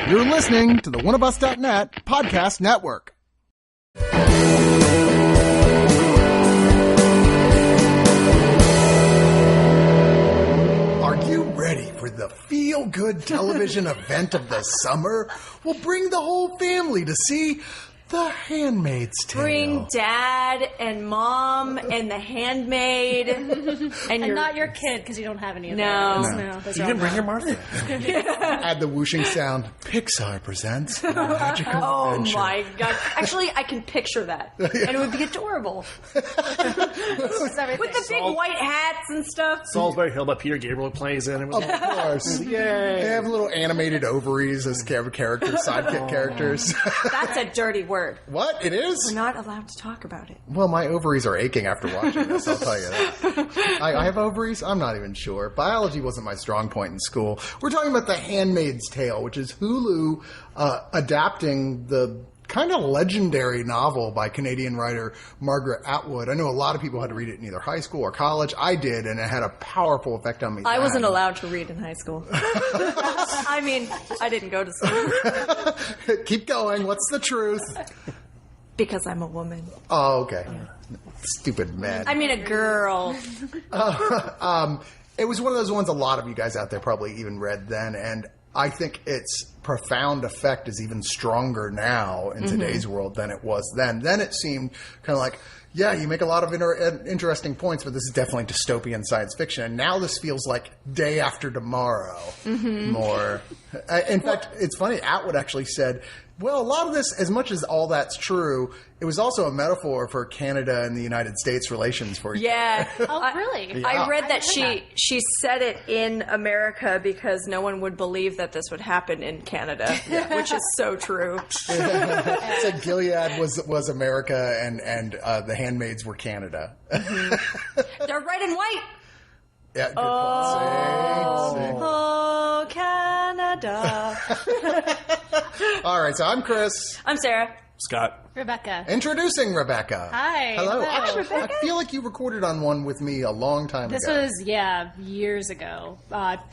You're listening to the Oneofus.net podcast network. Are you ready for the feel-good television event of the summer? We'll bring the whole family to see The Handmaid's Tale. Bring Dad and Mom and the Handmaid. and not your kid, because you don't have any of No. those. No. You can bring your Martha. Add the whooshing sound. Pixar presents a magical adventure. My God. Actually, I can picture that. And it would be adorable. With the big white hats and stuff. Salisbury Hill, but Peter Gabriel plays in. Of course. Yay. They have little animated ovaries as characters, sidekick characters. That's a dirty word. What? It is? We're not allowed to talk about it. Well, my ovaries are aching after watching this, I'll tell you that. I have ovaries? I'm not even sure. Biology wasn't my strong point in school. We're talking about The Handmaid's Tale, which is Hulu adapting the kind of legendary novel by Canadian writer Margaret Atwood. I know a lot of people had to read it in either high school or college. I did, and it had a powerful effect on me. I wasn't allowed to read in high school. I mean, I didn't go to school. Keep going. What's the truth? Because I'm a woman. Oh, okay. Stupid man. I mean, a girl. It was one of those ones a lot of you guys out there probably even read then, and I think its profound effect is even stronger now in today's world than it was then. Then it seemed kind of like, yeah, you make a lot of interesting points, but this is definitely dystopian science fiction. And now this feels like Day After Tomorrow more. In fact, it's funny, Atwood actually said, well, a lot of this, as much as all that's true, it was also a metaphor for Canada and the United States relations for you. Yeah. Oh, really? Yeah. I read that she said it in America because no one would believe that this would happen in Canada, which is so true. So Gilead was America and the Handmaids were Canada. They're red and white. Yeah, good point. See? Oh, Canada. All right, so I'm Chris. I'm Sarah. Scott. Rebecca. Introducing Rebecca. Hi. Hello. Hello. Actually, I feel like you recorded on one with me a long time This ago. was, years ago.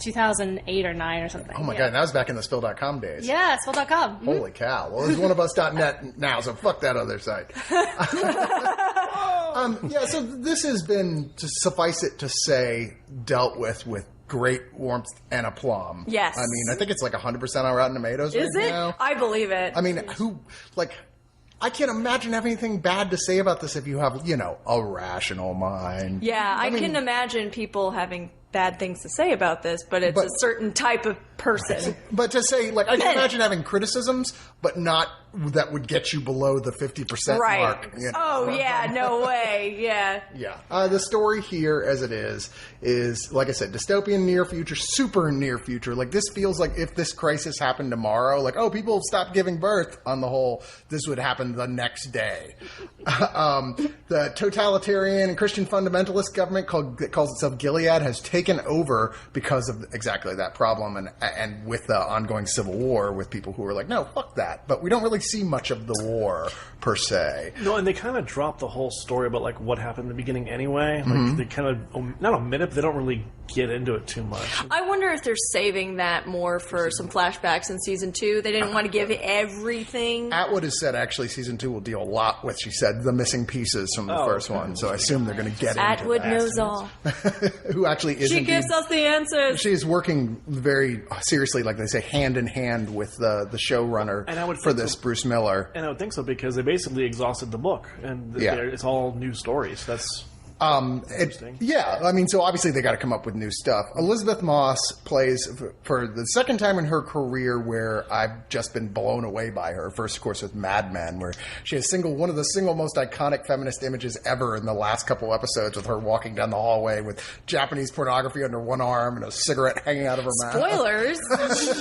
2008 or 9 or something. Oh my God, that was back in the Spill.com days. Yeah, Spill.com. Holy cow. Well, it's Oneofus.net now, so fuck that other site. So this has been, to suffice it to say, dealt with great warmth and aplomb. Yes. I mean, I think it's like 100% on Rotten Tomatoes Is right it? now. I believe it. I mean, I can't imagine having anything bad to say about this if you have, a rational mind. Yeah, I can imagine people having bad things to say about this, but it's a certain type of person. But to say, I can imagine having criticisms, but not that would get you below the 50% Right. mark. Oh, yeah, no way. Yeah. Yeah. The story here, as it is, like I said, dystopian near future, super near future. Like, this feels like if this crisis happened tomorrow, people stop giving birth on the whole, this would happen the next day. The totalitarian and Christian fundamentalist government that calls itself Gilead has taken over because of exactly that problem and with the ongoing civil war with people who are like, no, fuck that. But we don't really see much of the war per se. No, and they kind of drop the whole story about what happened in the beginning anyway. They kind of not omit it, but they don't really get into it too much. I wonder if they're saving that more for some flashbacks in season 2. They didn't want to give everything. Atwood has said actually season 2 will deal a lot with, she said, the missing pieces from the first one. So I assume they're going to get Atwood into that. knows all. Who actually is She gives us the answers. She is working very seriously, like they say, hand in hand with the showrunner for this, Bruce Miller. And I would think so because they basically exhausted the book, and it's all new stories. That's interesting. So obviously they got to come up with new stuff. Elizabeth Moss plays for the second time in her career where I've just been blown away by her. First, of course, with Mad Men, where she has one of the single most iconic feminist images ever in the last couple episodes, with her walking down the hallway with Japanese pornography under one arm and a cigarette hanging out of her mouth. Spoilers.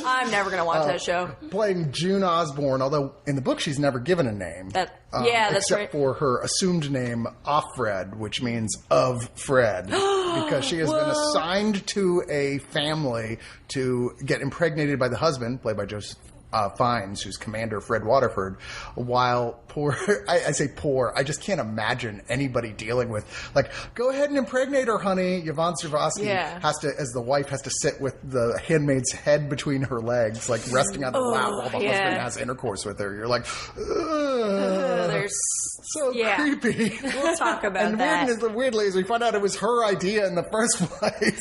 I'm never going to watch that show. Playing June Osborne, although in the book she's never given a name. That's except right. for her assumed name, Offred, which means of Fred, because she has been assigned to a family to get impregnated by the husband, played by Joseph Fiennes, who's Commander Fred Waterford, while poor, I say poor, I just can't imagine anybody dealing with, like, go ahead and impregnate her, honey. Yvonne Strahovski has to, as the wife, has to sit with the handmaid's head between her legs, like resting on the lap while the husband has intercourse with her. You're like, there's so creepy. We'll talk about and that. And weirdly, as we find out, it was her idea in the first place.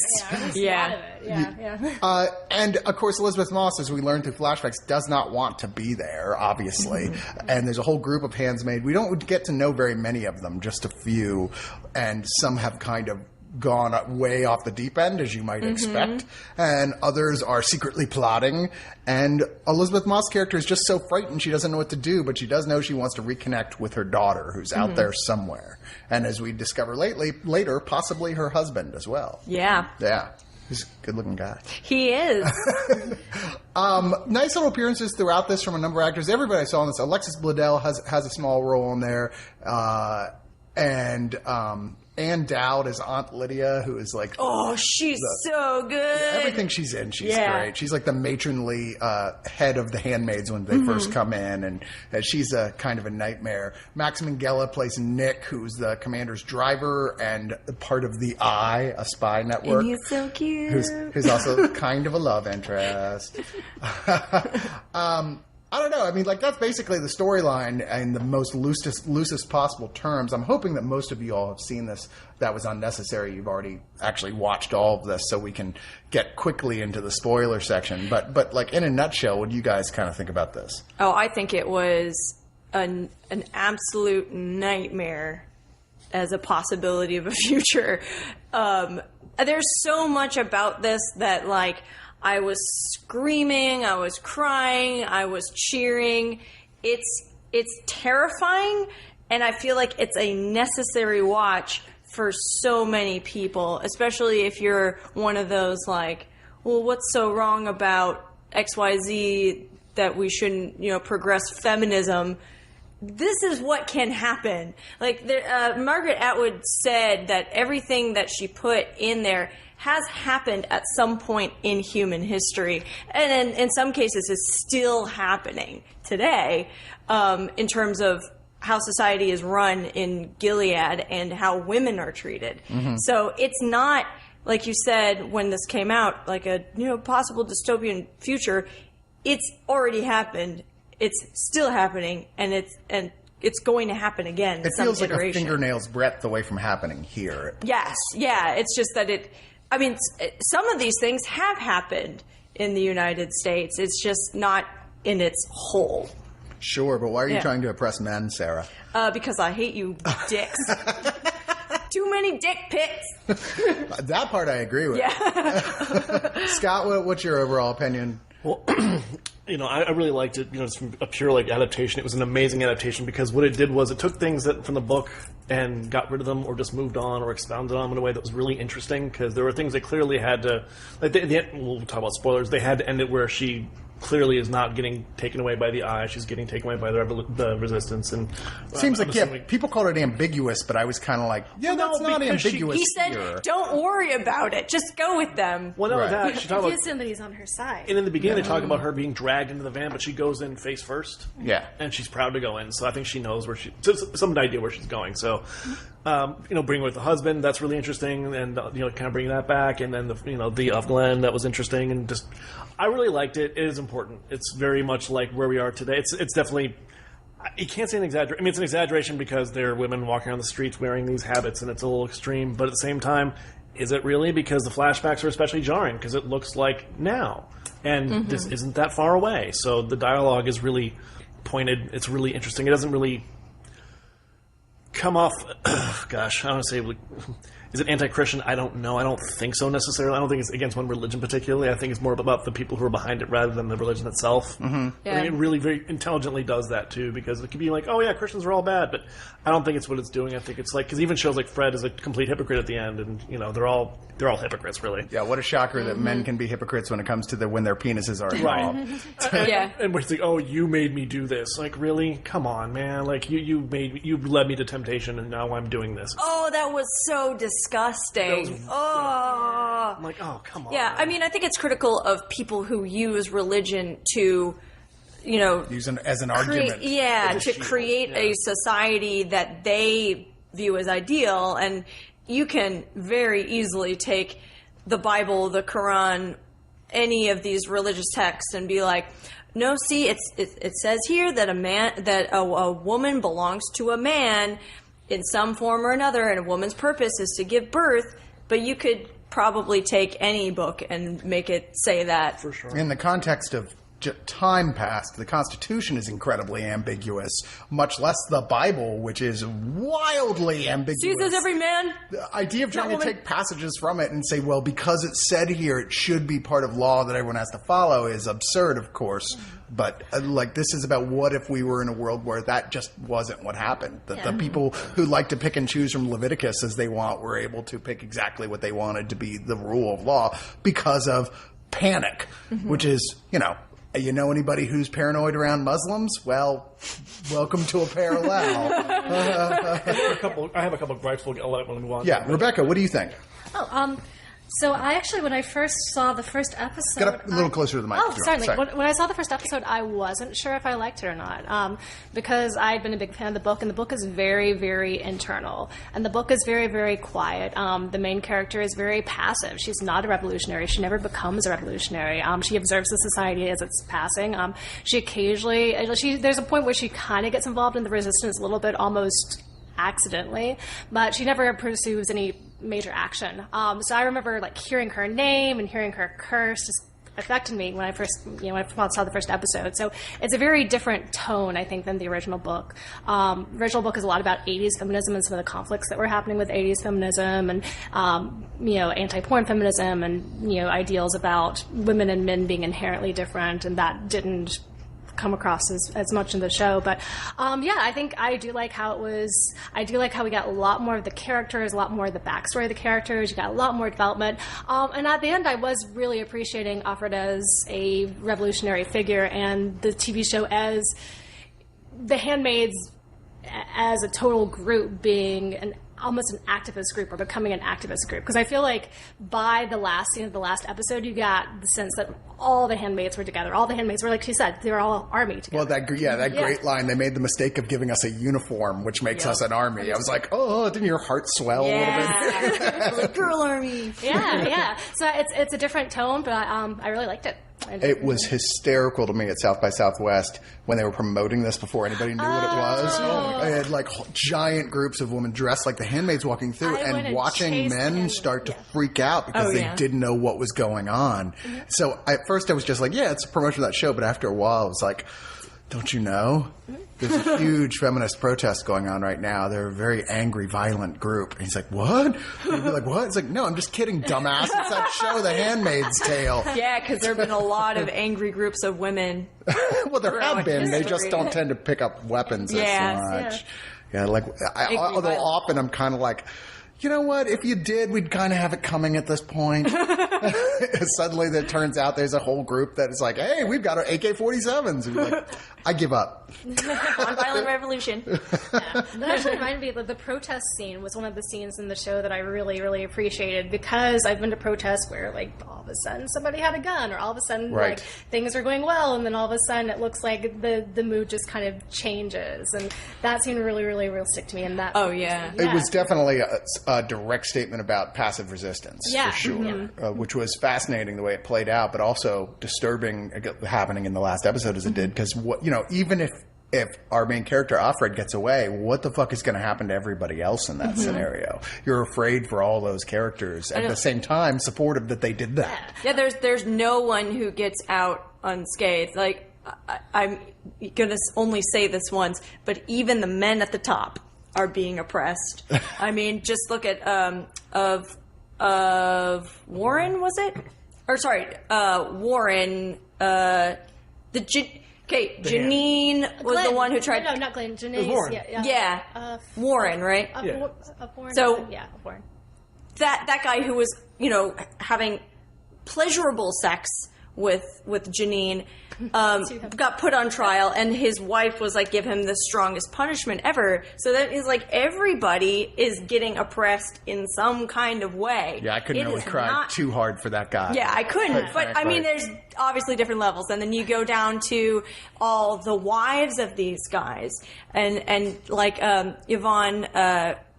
And of course, Elizabeth Moss, as we learned through flashbacks, does not want to be there, obviously. And there's a whole group of handmaids. We don't get to know very many of them, just a few. And some have kind of gone way off the deep end, as you might expect. And others are secretly plotting. And Elizabeth Moss' character is just so frightened she doesn't know what to do, but she does know she wants to reconnect with her daughter, who's out there somewhere. And as we discover later, possibly her husband as well. Yeah. He's a good-looking guy. He is. Nice little appearances throughout this from a number of actors. Everybody I saw in this. Alexis Bledel has a small role in there. And Ann Dowd is Aunt Lydia, who is like... Oh, she's so good. Everything she's in, she's great. She's like the matronly head of the handmaids when they first come in, and she's a kind of a nightmare. Max Minghella plays Nick, who's the commander's driver and part of the Eye, a spy network. And he's so cute. Who's also kind of a love interest. I don't know. I mean, like, that's basically the storyline in the most loosest possible terms. I'm hoping that most of you all have seen this. That was unnecessary. You've already actually watched all of this, so we can get quickly into the spoiler section. But like, in a nutshell, what do you guys kind of think about this? Oh, I think it was an absolute nightmare as a possibility of a future. There's so much about this that, like, I was screaming, I was crying, I was cheering. It's terrifying, and I feel like it's a necessary watch for so many people, especially if you're one of those, like, well, what's so wrong about XYZ that we shouldn't, progress feminism? This is what can happen. Like, Margaret Atwood said that everything that she put in there has happened at some point in human history, and in some cases is still happening today, in terms of how society is run in Gilead and how women are treated. So it's not, like you said when this came out, like a possible dystopian future. It's already happened. It's still happening, and it's going to happen again. It feels like a fingernail's breadth away from happening here. Yes, yeah. It's just that some of these things have happened in the United States. It's just not in its whole. Sure, but why are you trying to oppress men, Sarah? Because I hate you dicks. Too many dick pics. That part I agree with. Yeah. Scott, what's your overall opinion? Well, I really liked it. Just from a pure adaptation. It was an amazing adaptation because what it did was it took things from the book and got rid of them, or just moved on, or expounded on them in a way that was really interesting. Because there were things that clearly had to, we'll talk about spoilers. They had to end it where she clearly is not getting taken away by the Eye. She's getting taken away by the Resistance. And seems like people called it ambiguous, but I was kind of like, that's not ambiguous. He said, "Don't worry about it. Just go with them." Well, no, that she talked about somebody's on her side. And in the beginning, they talk about her being dragged into the van, but she goes in face first. Yeah, and she's proud to go in. So I think she knows some idea where she's going. So, bring with the husband. That's really interesting, and kind of bring that back. And then the of Glenn, that was interesting, and just I really liked it. It is important. It's very much like where we are today. It's definitely. You can't say an exaggeration. I mean, it's an exaggeration because there are women walking around the streets wearing these habits, and it's a little extreme. But at the same time, is it really? Because the flashbacks are especially jarring because it looks like now, and this isn't that far away. So the dialogue is really pointed. It's really interesting. It doesn't really come off. Gosh, I don't want to say. Is it anti-Christian? I don't know. I don't think so necessarily. I don't think it's against one religion particularly. I think it's more about the people who are behind it rather than the religion itself. Yeah. I think it really very intelligently does that too, because it could be like, oh yeah, Christians are all bad, but I don't think it's what it's doing. I think it's like, because even shows like Fred is a complete hypocrite at the end, and they're all hypocrites really. Yeah, what a shocker that men can be hypocrites when it comes to when their penises are involved. Right. Yeah. And we're like, oh, you made me do this. Like, really? Come on, man. Like you led me to temptation, and now I'm doing this. Oh, that was so disgusting. I'm like, oh, come on. Yeah, I mean, I think it's critical of people who use religion to use as an argument. To create a society that they view as ideal. And you can very easily take the Bible, the Quran, any of these religious texts and be like, no, see, it says here that a woman belongs to a man in some form or another, and a woman's purpose is to give birth. But you could probably take any book and make it say that. For sure. In the context of time past, the Constitution is incredibly ambiguous, much less the Bible, which is wildly ambiguous. See, says every man. The idea of trying to take passages from it and say, well, because it's said here, it should be part of law that everyone has to follow is absurd, of course. But this is about what if we were in a world where that just wasn't what happened. That the people who like to pick and choose from Leviticus as they want were able to pick exactly what they wanted to be the rule of law because of panic, which is, you know anybody who's paranoid around Muslims? Well, welcome to a parallel. I have a couple of gripes. We'll let it move on. Yeah, Rebecca, what do you think? So I actually, when I first saw the first episode... Get up a little closer to the mic. Oh, certainly. When I saw the first episode, I wasn't sure if I liked it or not, because I'd been a big fan of the book, and the book is very, very internal. And the book is very, very quiet. The main character is very passive. She's not a revolutionary. She never becomes a revolutionary. She observes the society as it's passing. She occasionally... there's a point where she kind of gets involved in the resistance a little bit, almost accidentally, but she never pursues any major action. So I remember hearing her name and hearing her curse just affected me when I first saw the first episode. So it's a very different tone, I think, than the original book. The original book is a lot about 80s feminism and some of the conflicts that were happening with 80s feminism and, anti-porn feminism and, ideals about women and men being inherently different, and that didn't come across as much in the show. But I think I do like how it was. I do like how we got a lot more of the characters, a lot more of the backstory of the characters. You got a lot more development. And at the end, I was really appreciating Offred as a revolutionary figure and the TV show as the Handmaids as a total group being almost an activist group or becoming an activist group. Because I feel like by the last scene of the last episode, you got the sense that all the handmaids were together. All the handmaids were, like she said, they were all army together. Well, that great line, they made the mistake of giving us a uniform, which makes us an army. I was like, oh, didn't your heart swell a little bit? Like, girl army. Yeah. So it's a different tone, but I really liked it. It was hysterical to me at South by Southwest when they were promoting this before anybody knew what it was. They had giant groups of women dressed like the handmaids walking through and watching men start to freak out because they didn't know what was going on. Mm-hmm. So at first I was just like, it's a promotion of that show. But after a while I was like, don't you know? There's a huge feminist protest going on right now. They're a very angry, violent group. And he's like, what? And you'd be like, what? It's like, no, I'm just kidding, dumbass. It's that show, The Handmaid's Tale. Yeah, because there have been a lot of angry groups of women. Well, there have been. They just don't tend to pick up weapons as much. Yeah, although often I'm kind of like, you know what? If you did, we'd kind of have it coming at this point. Suddenly, it turns out there's a whole group that is like, hey, we've got our AK-47s. And you're like, I give up. Nonviolent revolution. That actually reminded me that the protest scene was one of the scenes in the show that I really, really appreciated, because I've been to protests where, all of a sudden somebody had a gun, or all of a sudden things are going well, and then all of a sudden it looks like the mood just kind of changes, and that seemed really, really realistic to me. And that it was definitely a direct statement about passive resistance, for sure, which was fascinating the way it played out, but also disturbing happening in the last episode as it did, because even if our main character Offred gets away, what the fuck is going to happen to everybody else in that scenario? You're afraid for all those characters, at the same time supportive that they did that. Yeah, there's no one who gets out unscathed. I'm gonna only say this once, but even the men at the top are being oppressed. I mean, just look at of Warren, was it? Or sorry, Warren. Janine was Glenn. the one who tried. No, not Glenn. Janine. It was Warren. Yeah. Warren, right? Warren. So Warren. That guy who was having pleasurable sex with Janine, got put on trial, and his wife was like, give him the strongest punishment ever. So that is like everybody is getting oppressed in some kind of way. Yeah, I couldn't really cry too hard for that guy. Yeah, I couldn't. But I mean, there's obviously different levels, and then you go down to all the wives of these guys, and like Yvonne,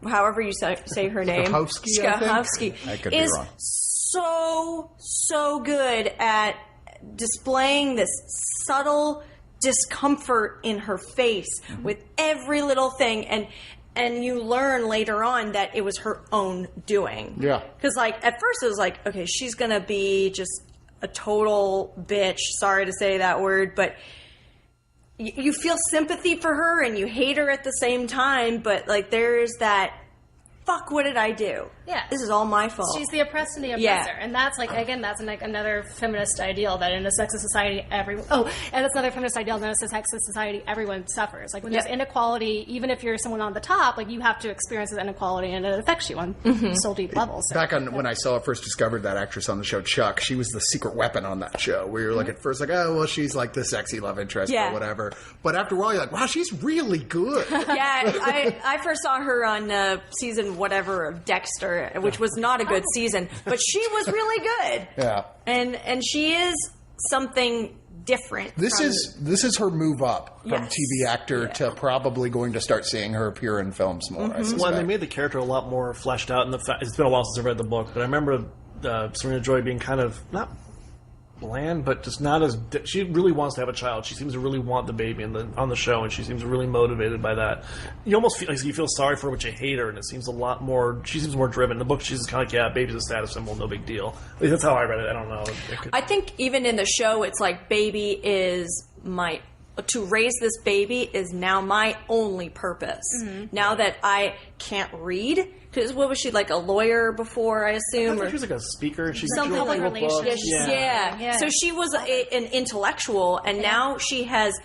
however you say her name, Strahovski, I could be wrong. So good at displaying this subtle discomfort in her face with every little thing, and you learn later on that it was her own doing. Yeah. Because like at first it was like, okay, she's gonna be just a total bitch. Sorry to say that word, but you feel sympathy for her and you hate her at the same time. But like there's that. Fuck, what did I do? Yeah. This is all my fault. She's the oppressed and the oppressor. Yeah. And that's like, again, that's like another feminist ideal that in a sexist society, and that's another feminist ideal that in a sexist society, everyone suffers. Like when there's inequality, even if you're someone on the top, like you have to experience this inequality and it affects you on so deep levels. So. Back on when I first discovered that actress on the show, Chuck, she was the secret weapon on that show where you're like at first like, oh, well, she's like the sexy love interest or whatever. But after a while, you're like, wow, she's really good. Yeah, I first saw her on season whatever of Dexter, which was not a good season, but she was really good. Yeah, and she is something different. This is her move up from TV actor to probably going to start seeing her appear in films more. Well, they made the character a lot more fleshed out. And it's been a while since I've read the book, but I remember Serena Joy being kind of not bland, but just not as. She really wants to have a child. She seems to really want the baby on the show, and she seems really motivated by that. You almost feel like you feel sorry for her, but you hate her, and it seems a lot more. She seems more driven. In the book, she's just kind of like, baby's a status symbol, no big deal. At least that's how I read it. I don't know. I think even in the show, it's like baby is to raise this baby is now my only purpose. Now that I can't read. Because what was she, like a lawyer before, I assume? She was like a speaker. She something public relations. Yeah. So she was an intellectual, and now she has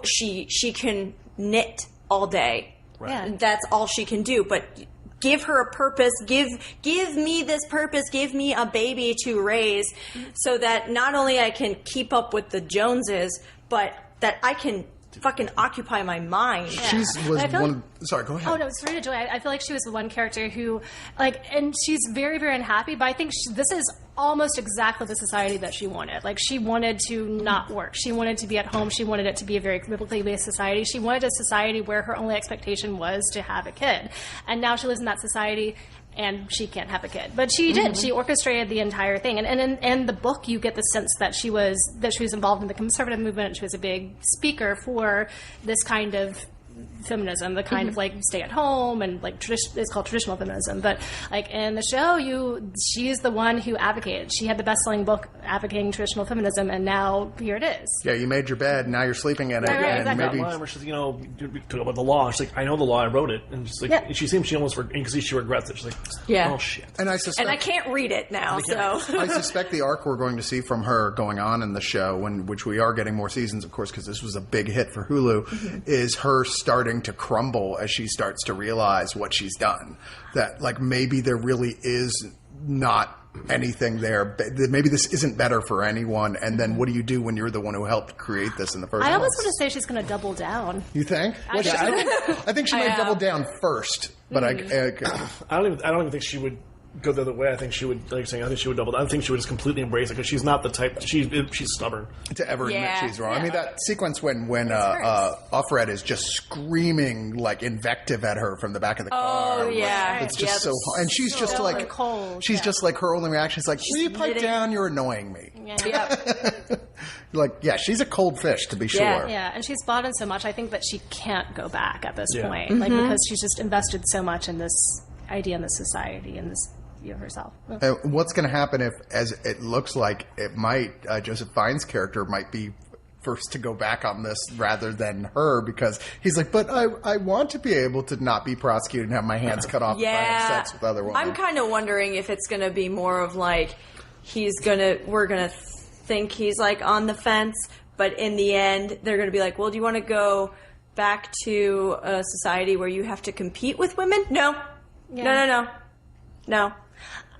she can knit all day. Right. Yeah. That's all she can do. But give her a purpose. Give me this purpose. Give me a baby to raise, so that not only I can keep up with the Joneses, but that I can fucking occupy my mind. She was one. Sorry, go ahead. Oh no, Serena Joy. I feel like she was the one character who, and she's very, very unhappy. But I think this is almost exactly the society that she wanted. Like she wanted to not work. She wanted to be at home. She wanted it to be a very biblically based society. She wanted a society where her only expectation was to have a kid. And now she lives in that society. And she can't have a kid, but she did. She orchestrated the entire thing, and in the book, you get the sense that she was involved in the conservative movement. She was a big speaker for this kind of feminism, the kind of like stay at home and like it's called traditional feminism. But like in the show, she's the one who advocated. She had the best-selling book advocating traditional feminism, and now here it is. Yeah, you made your bed, now you're sleeping in it. Right, and exactly. maybe Line where she's, talk about the law. She's like, I know the law, I wrote it, and she's like, she seems she almost because she regrets it. She's like, oh shit. And I can't read it now. So I suspect the arc we're going to see from her going on in the show, which we are getting more seasons, of course, because this was a big hit for Hulu, is her starting to crumble as she starts to realize what she's done. That like maybe there really is not anything there. Maybe this isn't better for anyone. And then what do you do when you're the one who helped create this in the first place? I almost want to say she's going to double down. You think? I think she might double down first. But I don't even think she would go the other way. I think she would, like you're saying, I think she would double down. I think she would just completely embrace it because she's not the type. She's stubborn to ever admit she's wrong. I mean, that sequence when Offred is just screaming like invective at her from the back of the car. Oh yeah, it's just so. And she's just like cold. She's just like her only reaction is like, "Will you pipe down? You're annoying me." Yeah. She's a cold fish to be sure. Yeah, and she's bought in so much. I think that she can't go back at this point, because she's just invested so much in this idea in this society and this. Herself. What's going to happen if, as it looks like it might, Joseph Fiennes' character might be first to go back on this rather than her, because he's like, but I want to be able to not be prosecuted and have my hands cut off if I have sex with other women. I'm kind of wondering if it's going to be more of like we're going to think he's like on the fence, but in the end they're going to be like, well, do you want to go back to a society where you have to compete with women? No. Yeah. No.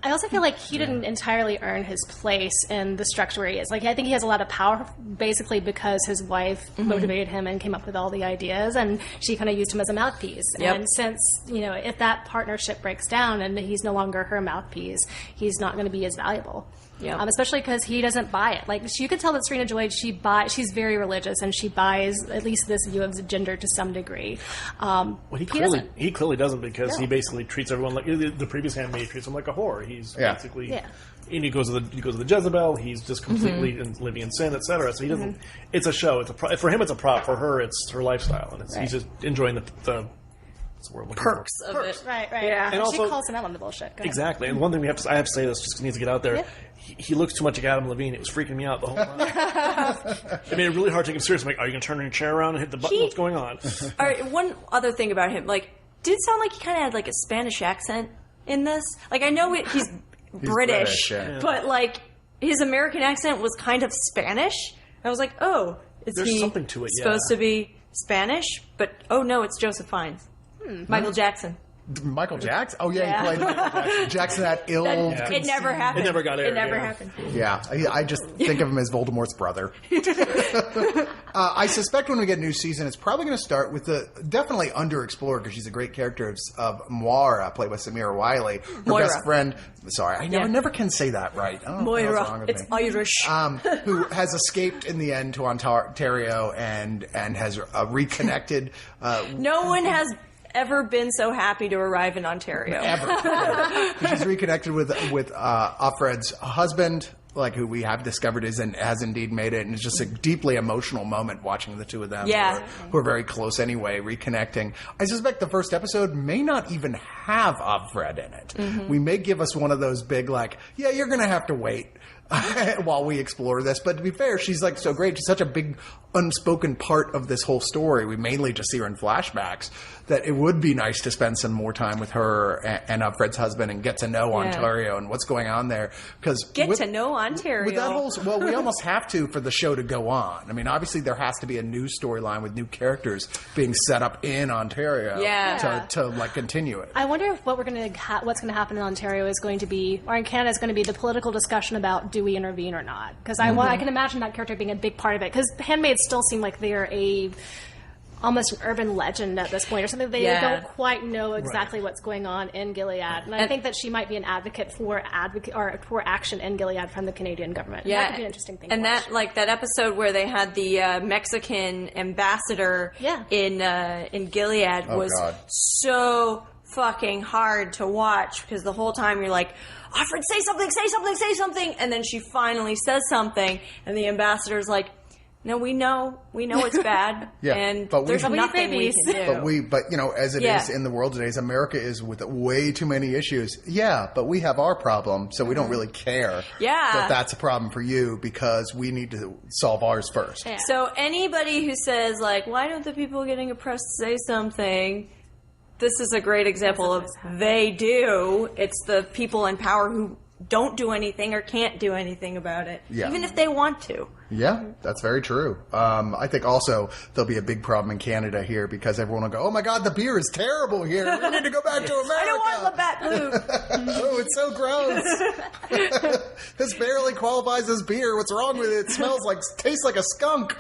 I also feel like he didn't entirely earn his place in the structure where he is. Like, I think he has a lot of power basically because his wife motivated him and came up with all the ideas, and she kind of used him as a mouthpiece. Yep. And since, if that partnership breaks down and he's no longer her mouthpiece, he's not going to be as valuable. Yeah. Especially because he doesn't buy it. Like, you could tell that Serena Joy, she's very religious, and she buys at least this view of gender to some degree. Well, he clearly doesn't, because he basically treats everyone like the previous handmaid treats him like a whore. He's basically, and he goes to the Jezebel. He's just completely living in sin, etc. So he doesn't. It's a show. For him, it's a prop. For her, it's her lifestyle, and he's just enjoying the perks of it. Right. Yeah. And also, she calls him out on the bullshit. Exactly. And one thing I have to say this just needs to get out there. Yeah. He looks too much like Adam Levine. It was freaking me out the whole time. It made it really hard to take him serious. I'm like, are you going to turn your chair around and hit the button? What's going on? All right, one other thing about him, like, did it sound like he kind of had like a Spanish accent in this? Like, I know he's British, but like his American accent was kind of Spanish. I was like, oh, There's something to it. Supposed to be Spanish? But oh no, it's Joseph Fiennes, Michael Jackson. Michael Jackson? Oh, yeah, he played Michael Jackson. Jackson, that ill... It never happened. It never got aired. It never happened. Yeah, I just think of him as Voldemort's brother. I suspect when we get a new season, it's probably going to start with the definitely underexplored, because she's a great character of Moira, played by Samira Wiley. Her Moira. best friend... Sorry, I never can say that right. I don't know what's wrong Moira. with It's me. Irish. Who has escaped in the end to Ontario and has reconnected... No one has ever been so happy to arrive in Ontario. Ever. She's reconnected with Offred's husband, like, who we have discovered has indeed made it, and it's just a deeply emotional moment watching the two of them, who are very close anyway, reconnecting. I suspect the first episode may not even have Offred in it. We may give us one of those big, like, yeah, you're going to have to wait while we explore this. But to be fair, she's like so great. She's such a big unspoken part of this whole story. We mainly just see her in flashbacks, that it would be nice to spend some more time with her and Offred's husband and get to know Ontario and what's going on there. Because to know Ontario. With that whole, well, we almost have to for the show to go on. I mean, obviously there has to be a new storyline with new characters being set up in Ontario to like continue it. I wonder if what's going to happen in Ontario is going to be, or in Canada, is going to be the political discussion about do we intervene or not? Because I can imagine that character being a big part of it. Because Handmaids still seem like they're almost an urban legend at this point, or something. They don't quite know exactly what's going on in Gilead, and I think that she might be an advocate for action in Gilead from the Canadian government. Yeah, that could be an interesting thing. And to watch. that episode where they had the Mexican ambassador in Gilead was so fucking hard to watch, because the whole time you're like, Offred, say something, and then she finally says something, and the ambassador's like, no, we know it's bad, and but there's nothing we can do. But as it is in the world today, America is with way too many issues. Yeah, but we have our problem, so we don't really care that that's a problem for you, because we need to solve ours first. Yeah. So anybody who says, like, why don't the people getting oppressed say something? This is a great example of they do. It's the people in power who don't do anything or can't do anything about it, even if they want to. Yeah, that's very true. I think also there'll be a big problem in Canada here, because everyone will go, oh my God, the beer is terrible here. We need to go back to America. I don't want Labatt Blue. Oh, it's so gross. This barely qualifies as beer. What's wrong with it? It tastes like a skunk.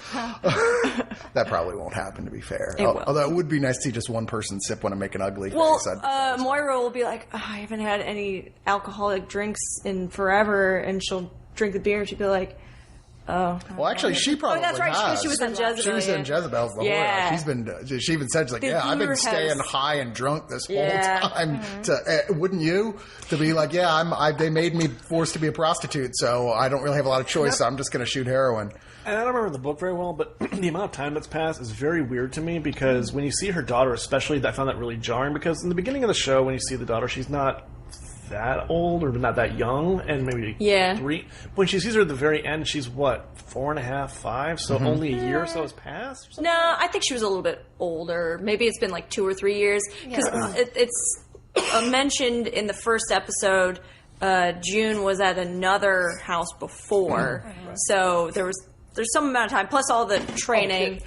That probably won't happen, to be fair. Although it would be nice to see just one person sip one and make an ugly face. Moira will be like, I haven't had any alcoholic drinks in forever, and she'll drink the beer, and she'll be like, oh. Well, actually, she probably that's right, because she was in Jezebel. She was in Jezebel before. Yeah. She even said, she's like, I've been staying high and drunk this whole time. Wouldn't you? To be like, they made me forced to be a prostitute, so I don't really have a lot of choice, so I'm just going to shoot heroin. And I don't remember the book very well, but the amount of time that's passed is very weird to me, because when you see her daughter especially, I found that really jarring, because in the beginning of the show, when you see the daughter, she's not that old or not that young, and maybe 3. When she sees her at the very end, she's what, 4.5, 5? So only a year or so has passed? No, I think she was a little bit older. Maybe it's been like 2 or 3 years, because it's mentioned in the first episode. June was at another house before, so there's some amount of time, plus all the training.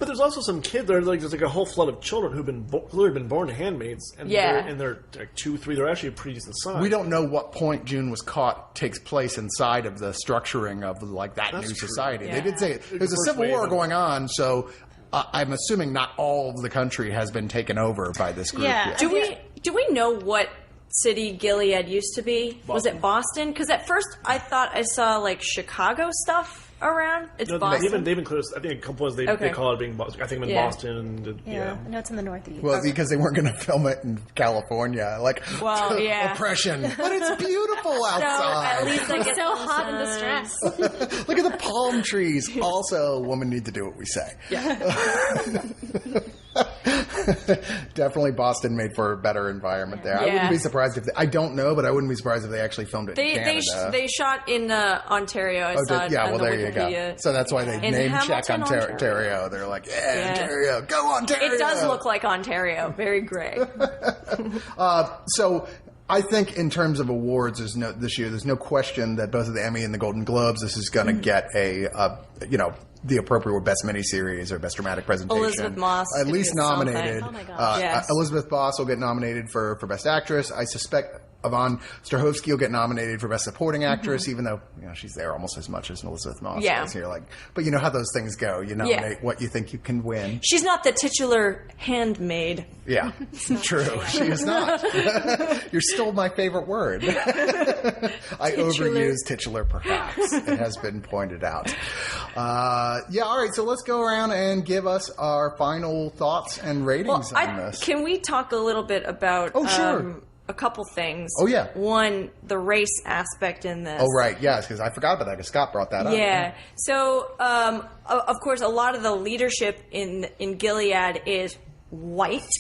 But there's also some kids. There's like a whole flood of children who've been literally been born to handmaids, and they're like 2, 3. They're actually a pretty decent size. We don't know what point June was caught takes place inside of the structuring of like that new society. Yeah. They did say there's a civil war going on, so I'm assuming not all of the country has been taken over by this group. Yeah. Yet. Do we know what city Gilead used to be? Boston. Was it Boston? Because at first I thought I saw like Chicago stuff around. It's Boston. They've included. I think a couple of they call it being Boston. I think in Boston. And, I know it's in the Northeast. Well, because they weren't going to film it in California, oppression. But it's beautiful outside. At least it's so hot and distressed. Look at the palm trees. Also, women need to do what we say. Yeah. Definitely Boston made for a better environment there. I wouldn't be surprised if I don't know, but I wouldn't be surprised if they actually filmed it in Canada. They shot in Ontario. I saw it on the there Wikipedia. you go. So that's why they name check Ontario. They're like, Ontario, go Ontario. It does look like Ontario. Very gray. So I think in terms of awards, this year, there's no question that both of the Emmy and the Golden Globes, this is going to get the appropriate Best Miniseries or Best Dramatic Presentation. Elizabeth Moss. At least nominated. Oh my gosh. Yes. Elizabeth Moss will get nominated for Best Actress. I suspect Yvonne Strahovski will get nominated for Best Supporting Actress, even though she's there almost as much as Elizabeth Moss is here. But you know how those things go. You nominate what you think you can win. She's not the titular handmaid. Yeah, true. She is not. You stole my favorite word. I overused titular, perhaps. It has been pointed out. All right. So let's go around and give us our final thoughts and ratings on this. Can we talk a little bit about? Oh, sure. A couple things. Oh, yeah. One, the race aspect in this. Oh, right. Yes, because I forgot about that because Scott brought that up. Yeah. So, of course, a lot of the leadership in Gilead is white.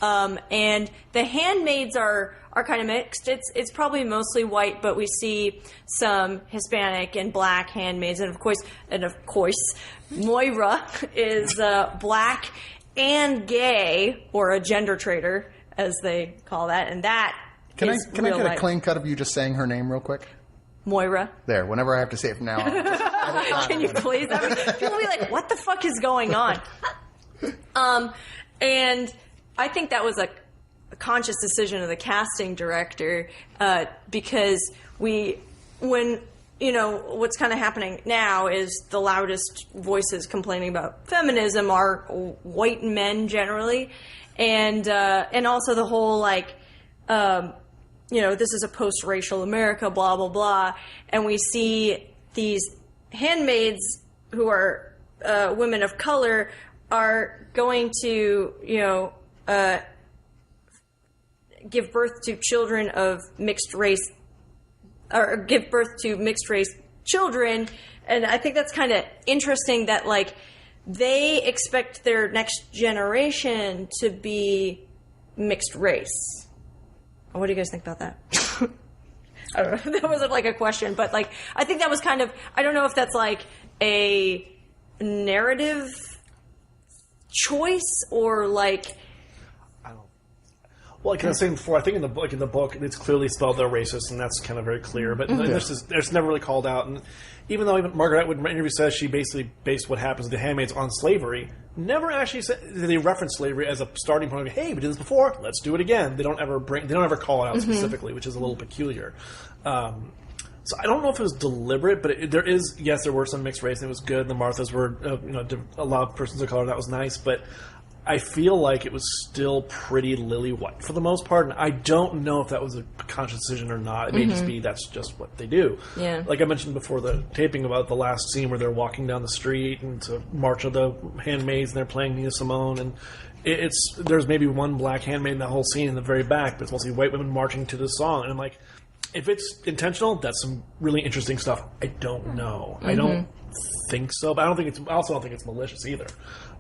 And the handmaids are kind of mixed. It's probably mostly white, but we see some Hispanic and black handmaids. And of course, Moira is black and gay, or a gender traitor, as they call that, and that Can I get life. a clean cut of you just saying her name real quick? Moira. There, whenever I have to say it from now on. Can you please? People will be like, what the fuck is going on? And I think that was a conscious decision of the casting director, because what's kind of happening now is the loudest voices complaining about feminism are white men generally. And also the whole, this is a post-racial America, blah, blah, blah. And we see these handmaids who are women of color are going to, give birth to children of mixed race, or give birth to mixed race children. And I think that's kind of interesting that, they expect their next generation to be mixed race. What do you guys think about that? I don't know. That wasn't a question, but I think that was kind of, I don't know if that's a narrative choice or Well, like I was saying before, I think in the book, it's clearly spelled they're racist, and that's kind of very clear. But there's never really called out. And even though Margaret Atwood in an interview says she basically based what happens to the handmaids on slavery, never actually said they reference slavery as a starting point. Of, hey, we did this before, let's do it again. They don't ever call it out specifically, which is a little peculiar. So I don't know if it was deliberate, but there were some mixed race, and it was good. The Marthas were a lot of persons of color. That was nice, but I feel like it was still pretty lily white for the most part, and I don't know if that was a conscious decision or not. It may just be that's just what they do. Yeah. Like I mentioned before the taping about the last scene where they're walking down the street and it's a march of the handmaids and they're playing Nina Simone, and there's maybe one black handmaid in the whole scene in the very back, but it's mostly white women marching to this song, and I'm like, if it's intentional, that's some really interesting stuff. I don't know. I don't think so, but I also don't think it's malicious either.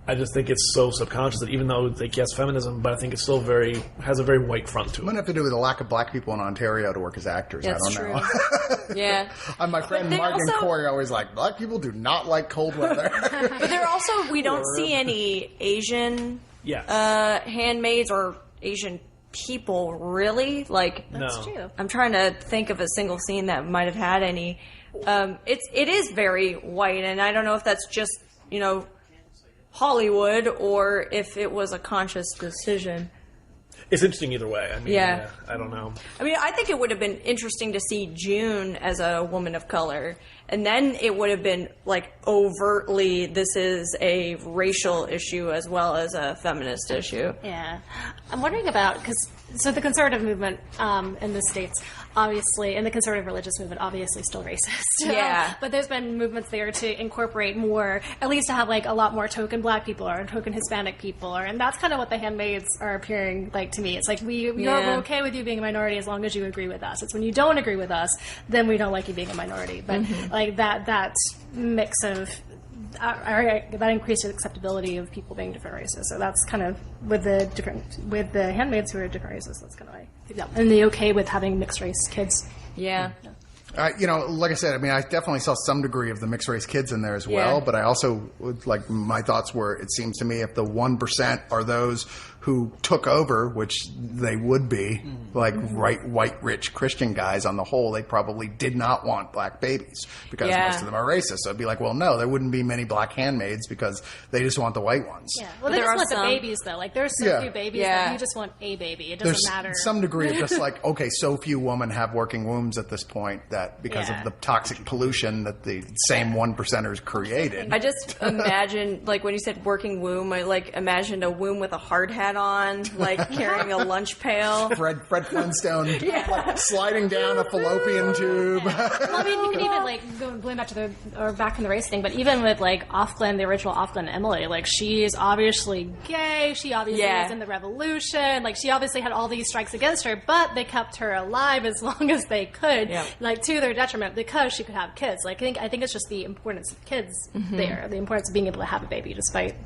I just think it's so subconscious that even though yes, feminism, but I think it's still has a very white front to it. It might have to do with the lack of black people in Ontario to work as actors. That's I don't know. Yeah. My friend Mike and Corey are always like, black people do not like cold weather. But they're also, we don't see any Asian handmaids or Asian people, really. That's true. I'm trying to think of a single scene that might have had any. It is very white, and I don't know if that's just, Hollywood or if it was a conscious decision. It's interesting either way. I mean, Yeah. I don't know. I mean, I think it would have been interesting to see June as a woman of color. And then it would have been, like, overtly, this is a racial issue as well as a feminist issue. Yeah. I'm wondering about, so the conservative movement in the States, obviously, and the conservative religious movement, obviously still racist. Yeah. But there's been movements there to incorporate more, at least to have, like, a lot more token black people or token Hispanic people. And that's kind of what the Handmaids are appearing like to me. It's like, we're okay with you being a minority as long as you agree with us. It's when you don't agree with us, then we don't like you being a minority. But, like, that mix of that increased acceptability of people being different races. So that's kind of with the handmaids who are different races. That's kind of why. And they okay with having mixed race kids. Yeah. Like I said, I mean, I definitely saw some degree of the mixed race kids in there as well. Yeah. But I also like my thoughts were, it seems to me, if the 1% are those who took over, which they would be, like white, rich Christian guys on the whole, they probably did not want black babies because most of them are racist. So it'd be like, well, no, there wouldn't be many black handmaids because they just want the white ones. Yeah. Well, they just want the babies, though. Like, there's so few babies that you just want a baby. It doesn't matter. There's some degree of just like, okay, so few women have working wombs at this point that because of the toxic pollution that the same 1%ers created. I just imagine, like, when you said working womb, I, like, imagined a womb with a hard hat on, like, carrying a lunch pail. Fred Flintstone like, sliding down a fallopian tube. Well, I mean, you can even, like, going back to back in the race thing, but even with, like, Offred, the original Offred Emily, like, she is obviously gay, she obviously was in the revolution, like, she obviously had all these strikes against her, but they kept her alive as long as they could, like, to their detriment, because she could have kids. Like, I think it's just the importance of kids there, the importance of being able to have a baby despite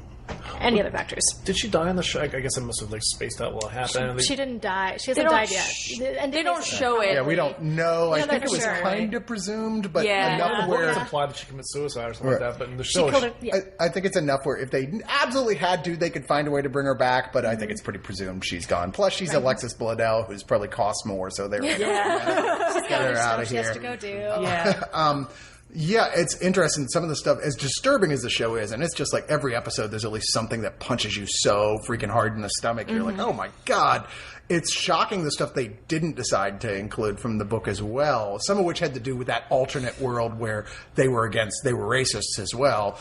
any other factors. Did she die on the show? I guess it must have like spaced out while it happened. She didn't die. She hasn't died yet. And they don't show it. Yeah, we don't know. I think it was sure. kind of presumed, but Yeah. enough Well, where it's implied that she commits suicide or something like that. But in the show, I think it's enough where if they absolutely had to, they could find a way to bring her back. But I think it's pretty presumed she's gone. Plus, she's Alexis Bledel, who's probably cost more, so they're get her out of she here. has to go do. Yeah. Yeah, it's interesting. Some of the stuff, as disturbing as the show is, and it's just like every episode, there's at least something that punches you so freaking hard in the stomach. You're like, oh my God. It's shocking the stuff they didn't decide to include from the book as well, some of which had to do with that alternate world where they were racists as well.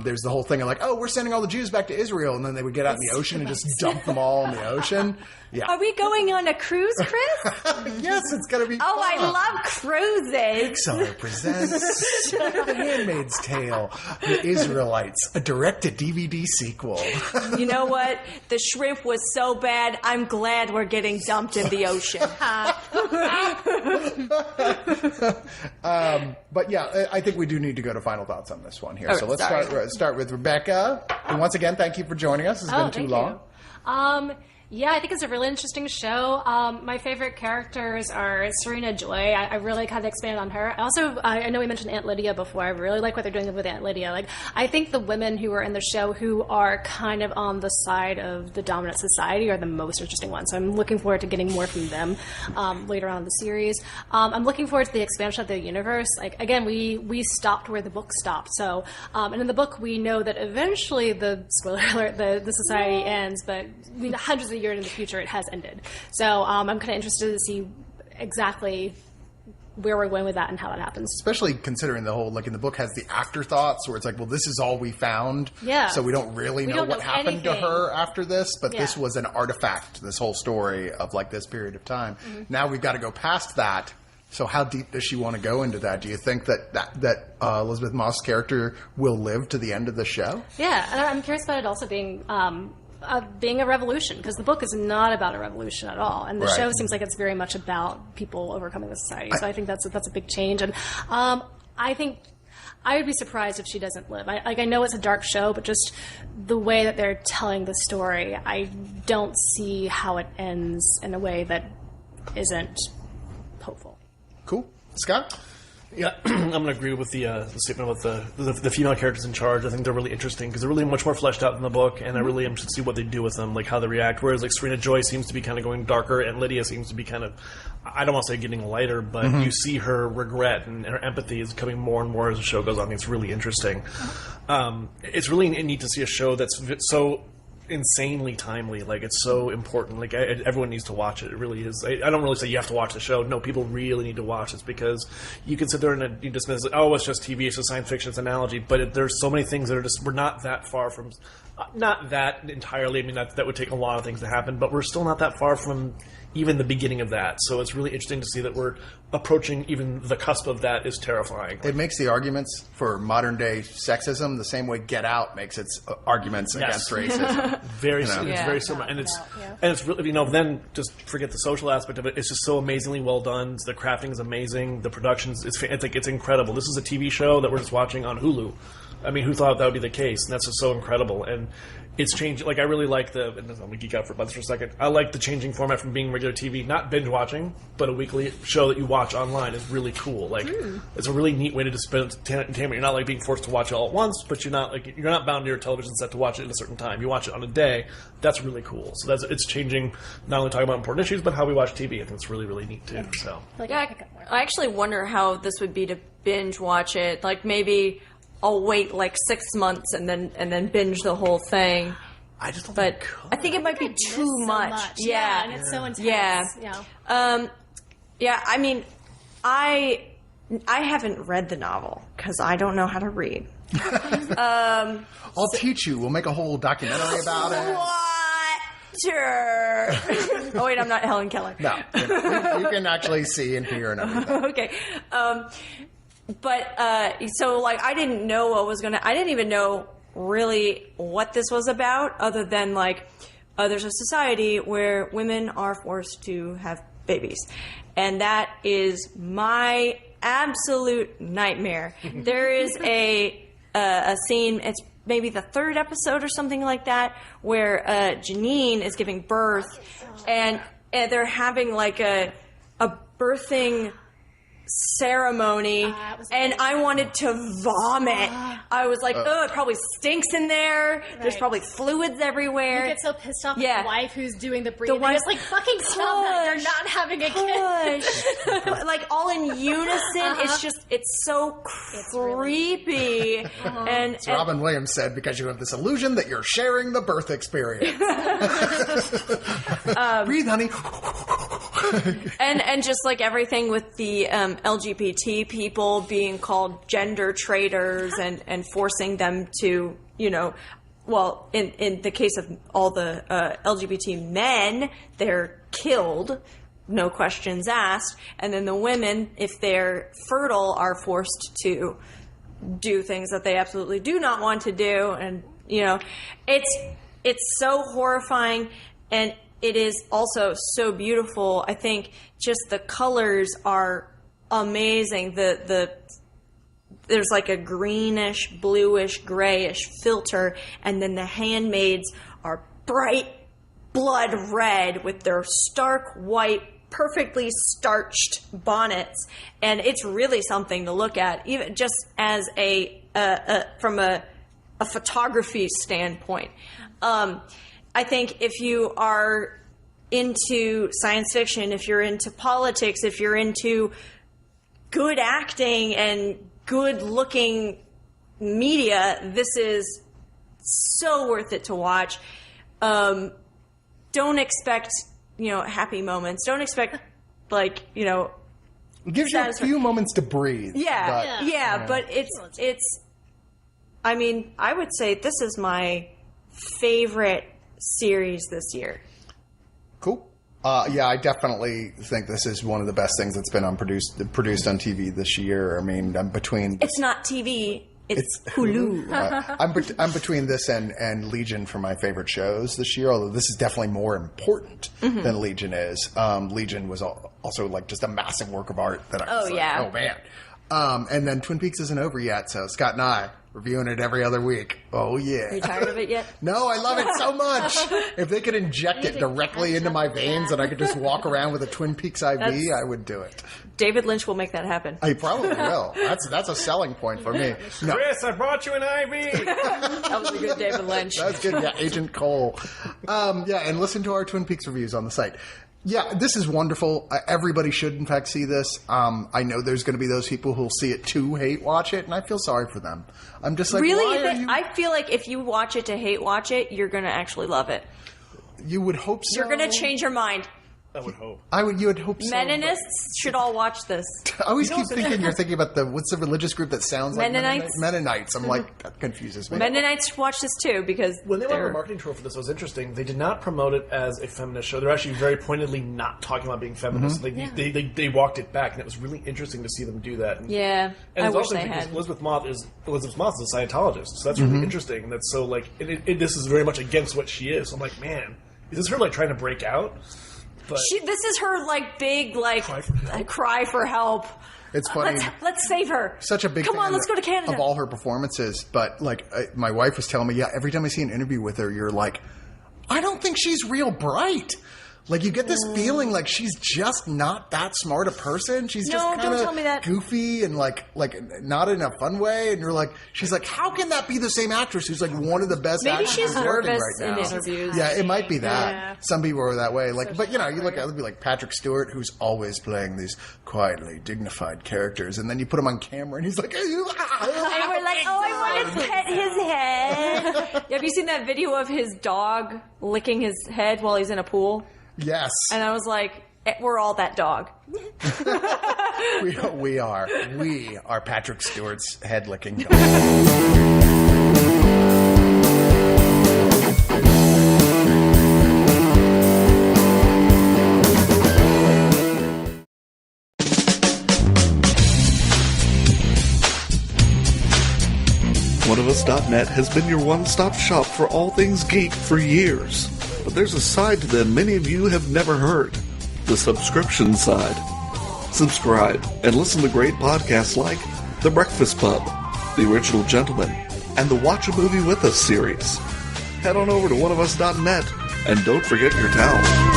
There's the whole thing of like, oh, we're sending all the Jews back to Israel, and then they would get out in the ocean and just dump them all in the ocean. Yeah. Are we going on a cruise, Chris? Yes, it's going to be Oh, fun. I love cruises. Pixar presents The Handmaid's Tale, The Israelites, a direct-to-DVD sequel. You know what? The shrimp was so bad, I'm glad we're getting dumped in the ocean. But yeah, I think we do need to go to final thoughts on this one here. Oh, So let's sorry. start with Rebecca. And once again, thank you for joining us. It's been too long. Yeah, I think it's a really interesting show. My favorite characters are Serena Joy. I really kind of expand on her. I know we mentioned Aunt Lydia before. I really like what they're doing with Aunt Lydia. Like, I think the women who are in the show who are kind of on the side of the dominant society are the most interesting ones. So I'm looking forward to getting more from them later on in the series. I'm looking forward to the expansion of the universe. Like, again, we stopped where the book stopped. So, and in the book, we know that eventually spoiler alert, the society ends, but hundreds of years in the future, it has ended. So I'm kind of interested to see exactly where we're going with that and how that happens. Especially considering the whole, like in the book has the actor thoughts where it's like, well, this is all we found. Yeah. So we don't really know what happened to her after this, but this was an artifact, this whole story of like this period of time. Now we've got to go past that. So how deep does she want to go into that? Do you think that Elizabeth Moss' character will live to the end of the show? Yeah, and I'm curious about it also being a revolution, because the book is not about a revolution at all, and the show seems like it's very much about people overcoming the society. So I think that's a big change, and I think I would be surprised if she doesn't live. I know it's a dark show, but just the way that they're telling the story, I don't see how it ends in a way that isn't hopeful. Cool. Scott? Yeah, I'm going to agree with the statement about the female characters in charge. I think they're really interesting because they're really much more fleshed out in the book, and I really am interested to see what they do with them, like how they react. Whereas like Serena Joy seems to be kind of going darker, and Lydia seems to be kind of, I don't want to say getting lighter, but you see her regret and her empathy is coming more and more as the show goes on. I think it's really interesting. It's really neat to see a show that's so insanely timely. Like, it's so important. Like, everyone needs to watch it. It really is. I don't really say you have to watch the show. No, people really need to watch this because you can sit there and you dismiss it. Oh, it's just TV. It's just science fiction. It's an analogy. But there's so many things that are just, we're not that far from, not that entirely. I mean, that would take a lot of things to happen, but we're still not that far from even the beginning of that. So it's really interesting to see that we're approaching even the cusp of that is terrifying. It makes the arguments for modern day sexism the same way Get Out makes its arguments against racism. It's very similar, and it's really, then just forget the social aspect of it. It's just so amazingly well done. The crafting is amazing. The productions, it's incredible. This is a TV show that we're just watching on Hulu. I mean, who thought that would be the case? And that's just so incredible. And it's changed. Like, I really like and I'm going to geek out for a second. I like the changing format from being regular TV, not binge watching, but a weekly show that you watch online is really cool. Like, it's a really neat way to spend entertainment. You're not like being forced to watch it all at once, but you're not bound to your television set to watch it at a certain time. You watch it on a day. That's really cool. So it's changing, not only talking about important issues, but how we watch TV. I think it's really, really neat too. So, I actually wonder how this would be to binge watch it. Like, maybe I'll wait like 6 months and then binge the whole thing. I just don't but I think it might be too much. Yeah, and it's so intense. Yeah. I mean, I haven't read the novel because I don't know how to read. I'll teach you. We'll make a whole documentary about it. What? Sure. Oh wait, I'm not Helen Keller. No, you can actually see and hear and everything. Okay. But so like I didn't know I didn't even know really what this was about, other than like there's a society where women are forced to have babies, and that is my absolute nightmare. There is a scene, it's maybe the 3rd episode or something like that, where Janine is giving birth, and they're having like a birthing ceremony, and I wanted to vomit. I was like, oh, it probably stinks in there. Right. There's probably fluids everywhere. You get so pissed off at the wife who's doing the breathing. It's like, fucking stop that. You're not having a kid. Like, all in unison. It's so creepy. And Robin Williams said, because you have this illusion that you're sharing the birth experience. Breathe, honey. and just like everything with the LGBT people being called gender traitors and forcing them to, well, in the case of all the LGBT men, they're killed, no questions asked, and then the women, if they're fertile, are forced to do things that they absolutely do not want to do, and it's so horrifying, and it is also so beautiful. I think just the colors are amazing. There's like a greenish, bluish, grayish filter, and then the handmaids are bright blood red with their stark white, perfectly starched bonnets, and it's really something to look at, even just as from a photography standpoint. I think if you are into science fiction, if you're into politics, if you're into good acting and good-looking media, this is so worth it to watch. Don't expect, happy moments. Don't expect, it gives you a few moments to breathe. But it's. I mean, I would say this is my favorite series this year. Cool. I definitely think this is one of the best things that's been produced on TV this year. I mean, I'm between... It's not TV. It's Hulu. I'm between this and Legion for my favorite shows this year, although this is definitely more important than Legion is. Legion was also like just a massive work of art that I was oh man. And then Twin Peaks isn't over yet, so Scott and I reviewing it every other week. Oh, yeah. Are you tired of it yet? No, I love it so much. If they could inject it directly into my veins and I could just walk around with a Twin Peaks IV, I would do it. David Lynch will make that happen. I probably will. That's a selling point for me. No. Chris, I brought you an IV. That was a good David Lynch. That's good. Yeah, Agent Cole. And listen to our Twin Peaks reviews on the site. Yeah, this is wonderful. Everybody should, in fact, see this. I know there's going to be those people who'll see it to hate watch it, and I feel sorry for them. I'm just like, really? why are you... I feel like if you watch it to hate watch it, you're going to actually love it. You would hope so. You're going to change your mind. I would hope. You would hope so. Mennonists should all watch this. I always keep thinking you're thinking about what's the religious group that sounds like Mennonites? Mennonites. I'm like, that confuses me. Mennonites should watch this too because when they went on the marketing tour for this, it was interesting. They did not promote it as a feminist show. They're actually very pointedly not talking about being feminist. Mm-hmm. They walked it back, and it was really interesting to see them do that. And I wish also they had. Elizabeth Moss is a Scientologist, so that's really interesting. And that's so like this is very much against what she is. So I'm like, man, is this her like trying to break out? But This is her like big like cry for help. It's funny. Let's save her. Such a big Come fan on, let's go to Canada. of all her performances. But like my wife was telling me, every time I see an interview with her, you're like, I don't think she's real bright. Like, you get this feeling like she's just not that smart a person. She's just kind of goofy and like not in a fun way. And you're like, she's like, how can that be the same actress who's like one of the best actors she's nervous right now? in interviews. Yeah, it might be that. Yeah. Some people are that way. Like, but you know, you look at like Patrick Stewart, who's always playing these quietly dignified characters, and then you put him on camera, and he's like, and we're like, oh, I want to pet his head. Have you seen that video of his dog licking his head while he's in a pool? Yes. And I was like, we're all that dog. We are Patrick Stewart's head-licking dog. Oneofus.net has been your one-stop shop for all things geek for years. But there's a side to them many of you have never heard. The subscription side. Subscribe and listen to great podcasts like The Breakfast Pub, The Original Gentleman, and the Watch a Movie With Us series. Head on over to oneofus.net and don't forget your towel.